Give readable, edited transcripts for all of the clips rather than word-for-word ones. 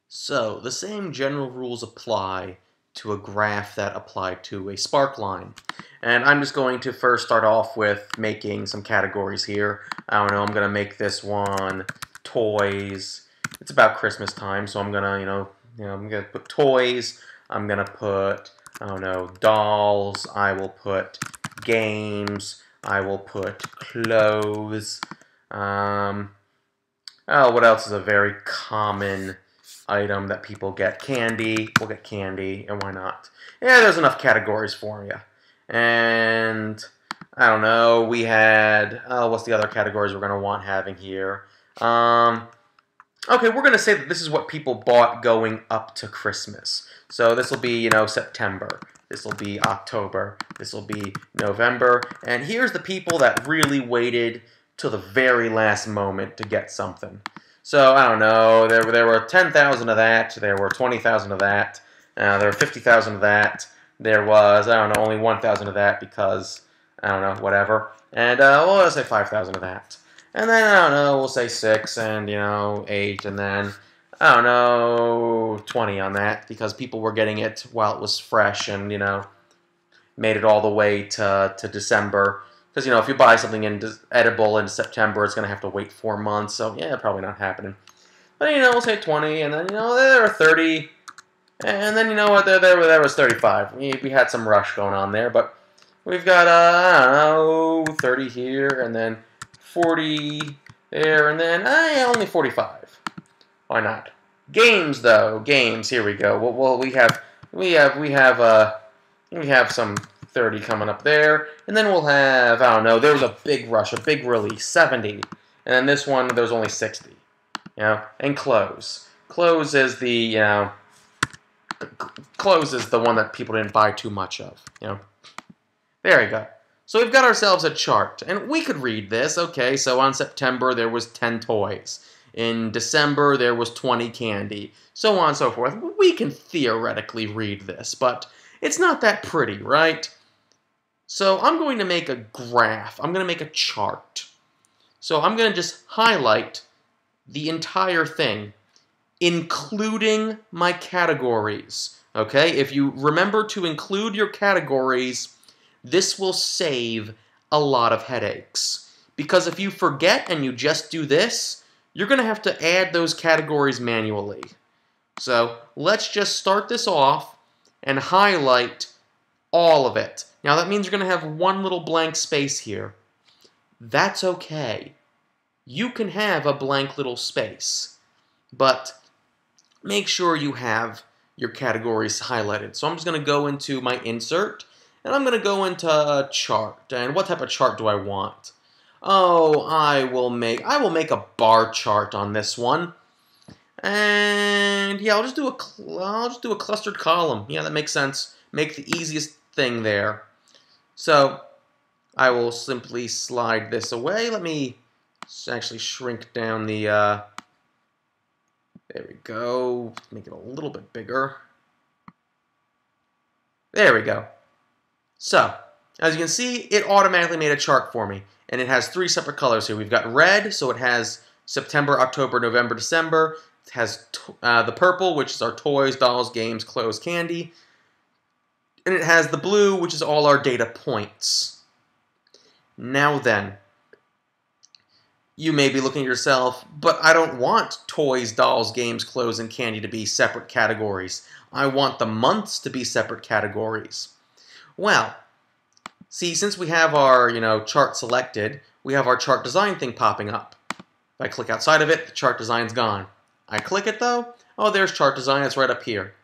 So, the same general rules apply to a graph that apply to a sparkline. And I'm just going to first start off with making some categories here. I don't know, I'm going to make this one toys. It's about Christmas time, so I'm going to, I'm going to put toys. I'm going to put, I don't know, dolls. I will put games. I will put clothes. Oh, what else is a very common item that people get? Candy. We'll get candy, and why not? Yeah, there's enough categories for you. And I don't know. We had what's the other categories we're gonna want having here? Okay, we're gonna say that this is what people bought going up to Christmas. So this will be September. This will be October. This will be November. And here's the people that really waited till the very last moment to get something. So I don't know. There were 10,000 of that. There were 20,000 of that. There were 50,000 of that. There was, I don't know, only 1,000 of that because I don't know, whatever. And well, let's say 5,000 of that. And then I don't know, we'll say 6 and 8 and then I don't know 20 on that because people were getting it while it was fresh and made it all the way to December. Because, if you buy something edible in September, it's going to have to wait 4 months. So, yeah, probably not happening. But, we'll say 20, and then, there were 30. And then, you know what, there was 35. We had some rush going on there. But we've got, I don't know, 30 here, and then 40 there, and then only 45. Why not? Games, though. Games, here we go. Well, we have some 30 coming up there, and then we'll have, I don't know, there was a big rush, a big release, 70, and then this one, there's only 60, and clothes. Clothes is the, clothes is the one that people didn't buy too much of, There we go. So we've got ourselves a chart, and we could read this, okay, so on September, there was 10 toys. In December, there was 20 candy, so on and so forth. We can theoretically read this, but it's not that pretty, right? So I'm going to make a graph. I'm going to make a chart. So I'm going to just highlight the entire thing, including my categories. Okay? If you remember to include your categories, this will save a lot of headaches. Because if you forget and you just do this, you're going to have to add those categories manually. So let's just start this off and highlight all of it. Now that means you're going to have one little blank space here. That's okay. You can have a blank little space, but make sure you have your categories highlighted. So I'm just going to go into my insert, and I'm going to go into a chart. And what type of chart do I want? Oh, I will make a bar chart on this one. And yeah, I'll just do a clustered column. Yeah, that makes sense. Make the easiest thing there. So I will simply slide this away. Let me actually shrink down the, there we go, make it a little bit bigger. There we go. So, as you can see, it automatically made a chart for me. And it has 3 separate colors here. We've got red, so it has September, October, November, December. It has the purple, which is our toys, dolls, games, clothes, candy. And it has the blue, which is all our data points. Now then, you may be looking at yourself, but I don't want toys, dolls, games, clothes, and candy to be separate categories. I want the months to be separate categories. Well, see, since we have our, chart selected, we have our chart design thing popping up. If I click outside of it, the chart design's gone. I click it though, oh, there's chart design, it's right up here.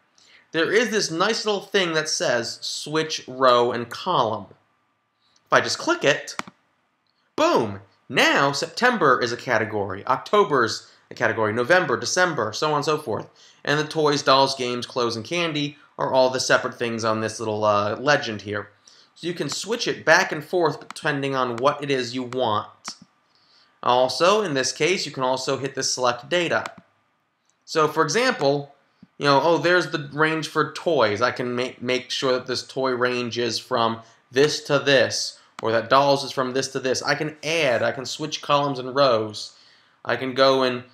There is this nice little thing that says switch row and column. If I just click it, boom! Now September is a category, October's a category, November, December, so on and so forth. And the toys, dolls, games, clothes, and candy are all the separate things on this little legend here. So you can switch it back and forth depending on what it is you want. Also, in this case, you can also hit the select data. So for example, oh, there's the range for toys. I can make sure that this toy range is from this to this, or that dolls is from this to this. I can switch columns and rows. I can go and,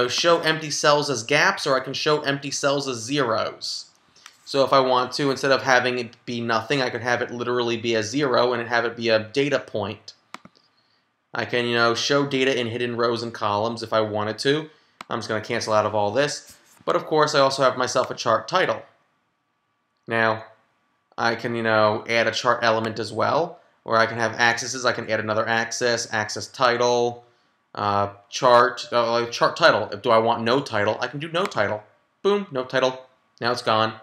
show empty cells as gaps, or I can show empty cells as zeros. So if I want to, instead of having it be nothing, I could have it literally be a 0 and have it be a data point. I can, show data in hidden rows and columns if I wanted to. I'm just going to cancel out of all this. But of course, I also have myself a chart title. Now, I can, add a chart element as well, or I can have axes. I can add another axis, axis title, chart title. Do I want no title? I can do no title. Boom, no title. Now it's gone.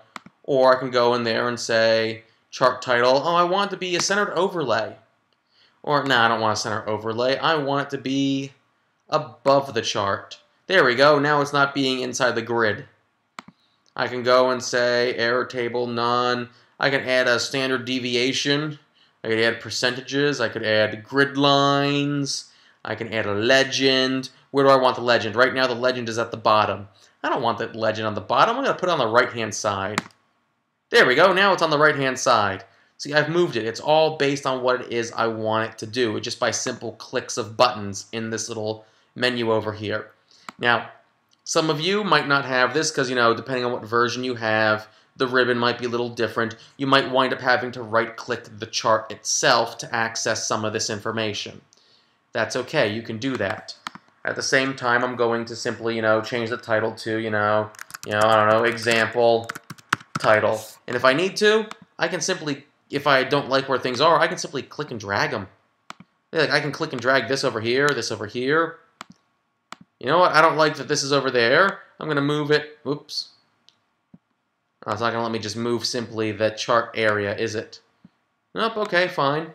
Or I can go in there and say chart title. Oh, I want it to be a centered overlay. Or, no, I don't want a center overlay. I want it to be above the chart. There we go. Now it's not being inside the grid. I can go and say error table none. I can add a standard deviation. I could add percentages. I could add grid lines. I can add a legend. Where do I want the legend? Right now the legend is at the bottom. I don't want the legend on the bottom. I'm going to put it on the right-hand side. There we go. Now it's on the right-hand side. See, I've moved it. It's all based on what it is I want it to do, just by simple clicks of buttons in this little menu over here. Now, some of you might not have this because, depending on what version you have, the ribbon might be a little different. You might wind up having to right-click the chart itself to access some of this information. That's okay. You can do that. At the same time, I'm going to simply, change the title to, I don't know, example title. And if I need to, I can simply, if I don't like where things are, I can simply click and drag them. I can click and drag this over here, this over here. You know what? I don't like that this is over there. I'm going to move it. Oops. Oh, it's not going to let me just move simply the chart area, is it? Nope. Okay, fine.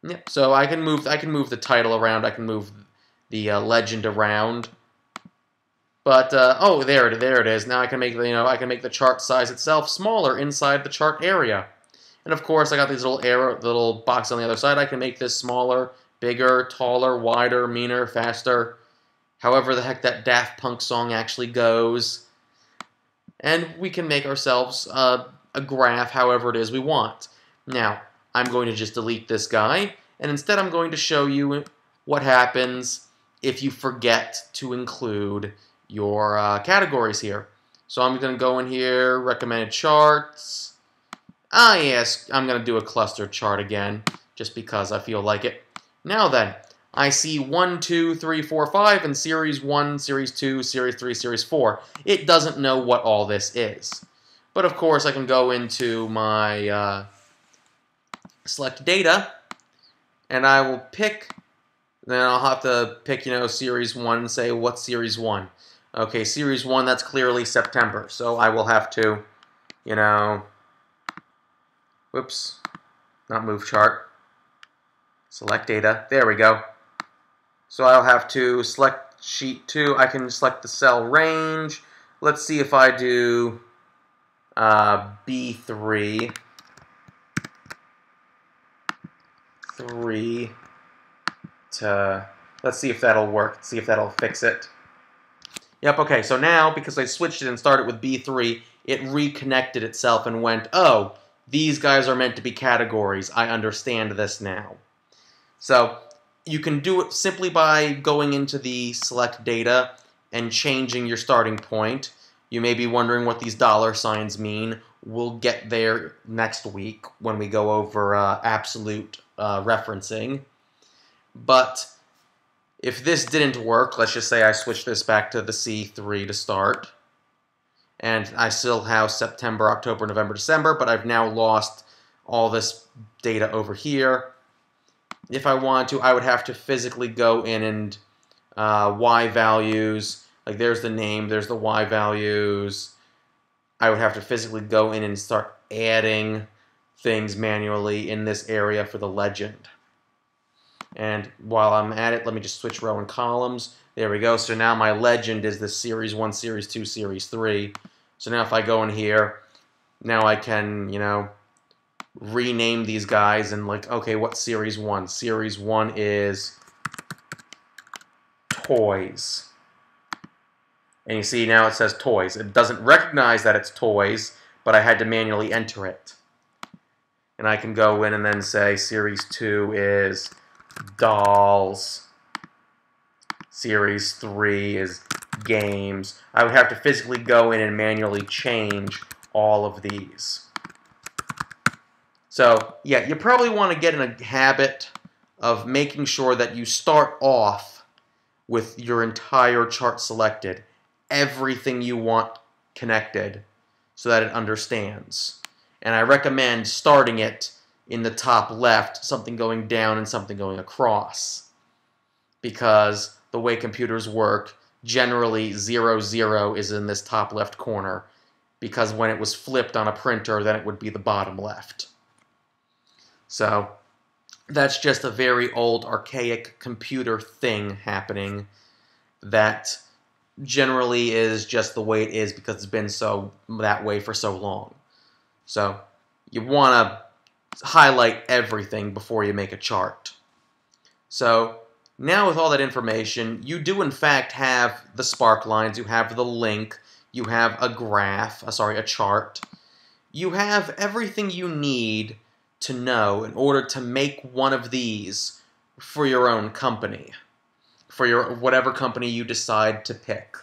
Yep. So I can move the title around. I can move the legend around. But oh, there it is. Now I can make the chart size itself smaller inside the chart area. And of course, I got these little box on the other side. I can make this smaller, bigger, taller, wider, meaner, faster. However the heck that Daft Punk song actually goes. And we can make ourselves a graph however it is we want. Now, I'm going to just delete this guy, and instead I'm going to show you what happens if you forget to include your categories here. So I'm going to go in here, recommended charts. Ah, yes, I'm going to do a cluster chart again, just because I feel like it. Now then, I see 1, 2, 3, 4, 5 in Series 1, Series 2, Series 3, Series 4. It doesn't know what all this is. But of course, I can go into my select data, and I will pick, then I'll have to pick, Series 1 and say, what's Series 1? Okay, Series 1, that's clearly September. So I will have to, whoops, not move chart. Select data. There we go. So I'll have to select sheet 2. I can select the cell range. Let's see if I do B3. 3 to, let's see if that'll work. See if that'll fix it. Yep, okay, so now, because I switched it and started with B3, it reconnected itself and went, oh, these guys are meant to be categories. I understand this now. So you can do it simply by going into the select data and changing your starting point. You may be wondering what these dollar signs mean. We'll get there next week when we go over absolute referencing. But if this didn't work, let's just say I switch this back to the C3 to start, and I still have September, October, November, December, but I've now lost all this data over here. If I want to, I would have to physically go in and Y values, like there's the name, there's the Y values. I would have to physically go in and start adding things manually in this area for the legend. And while I'm at it, let me just switch row and columns. There we go. So now my legend is the Series 1, Series 2, Series 3. So now if I go in here, now I can, rename these guys and okay, what's Series 1? Series 1 is toys. And you see now it says toys. It doesn't recognize that it's toys, but I had to manually enter it. And I can go in and then say Series 2 is dolls. Series 3 is games. I would have to physically go in and manually change all of these. So, yeah, you probably want to get in a habit of making sure that you start off with your entire chart selected, everything you want connected, so that it understands. And I recommend starting it in the top left, something going down and something going across. Because the way computers work, generally 0, 0 is in this top left corner. Because when it was flipped on a printer, then it would be the bottom left. So that's just a very old, archaic computer thing happening that generally is just the way it is because it's been that way for so long. So you want to highlight everything before you make a chart. So now with all that information, you do in fact have the spark lines, you have the link, you have a graph, a chart. You have everything you need to know in order to make one of these for your own company, for your whatever company you decide to pick.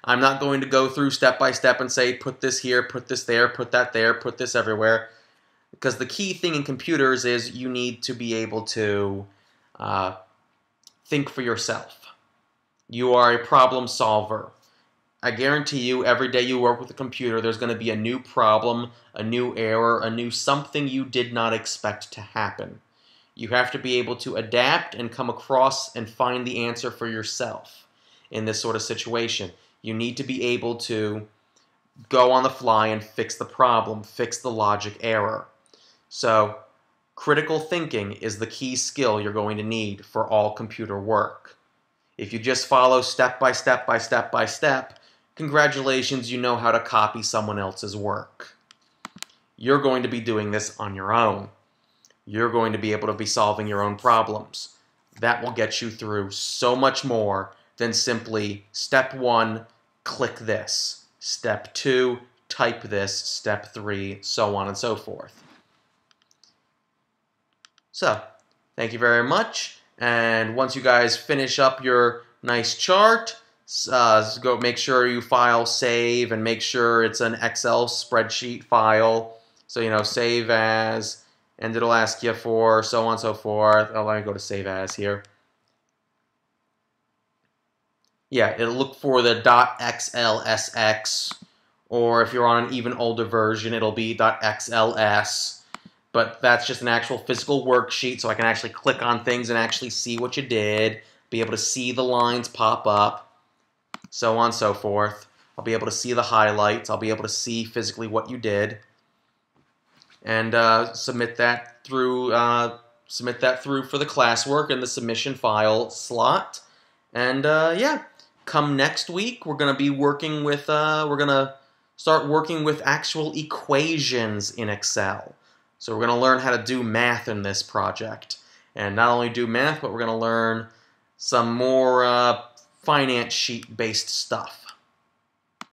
I'm not going to go through step by step and say put this here, put this there, put that there, put this everywhere, because the key thing in computers is you need to be able to think for yourself. You are a problem solver. I guarantee you, every day you work with a computer, there's going to be a new problem, a new error, a new something you did not expect to happen. You have to be able to adapt and come across and find the answer for yourself in this sort of situation. You need to be able to go on the fly and fix the problem, fix the logic error. So, critical thinking is the key skill you're going to need for all computer work. If you just follow step by step by step by step, congratulations, you know how to copy someone else's work. You're going to be doing this on your own. You're going to be able to be solving your own problems. That will get you through so much more than simply step 1, click this. Step 2, type this. Step 3, so on and so forth. So, thank you very much. And once you guys finish up your nice chart, go make sure you file save and make sure it's an Excel spreadsheet file. So, save as, and it'll ask you for so on and so forth. Oh, let me go to save as here. Yeah, it'll look for the .xlsx, or if you're on an even older version, it'll be .xls. But that's just an actual physical worksheet, so I can actually click on things and actually see what you did, be able to see the lines pop up, so on and so forth. I'll be able to see the highlights. I'll be able to see physically what you did, and submit that through for the classwork in the submission file slot. And yeah, come next week, we're going to be working with start working with actual equations in Excel. So we're going to learn how to do math in this project. And not only do math, but we're going to learn some more finance sheet-based stuff.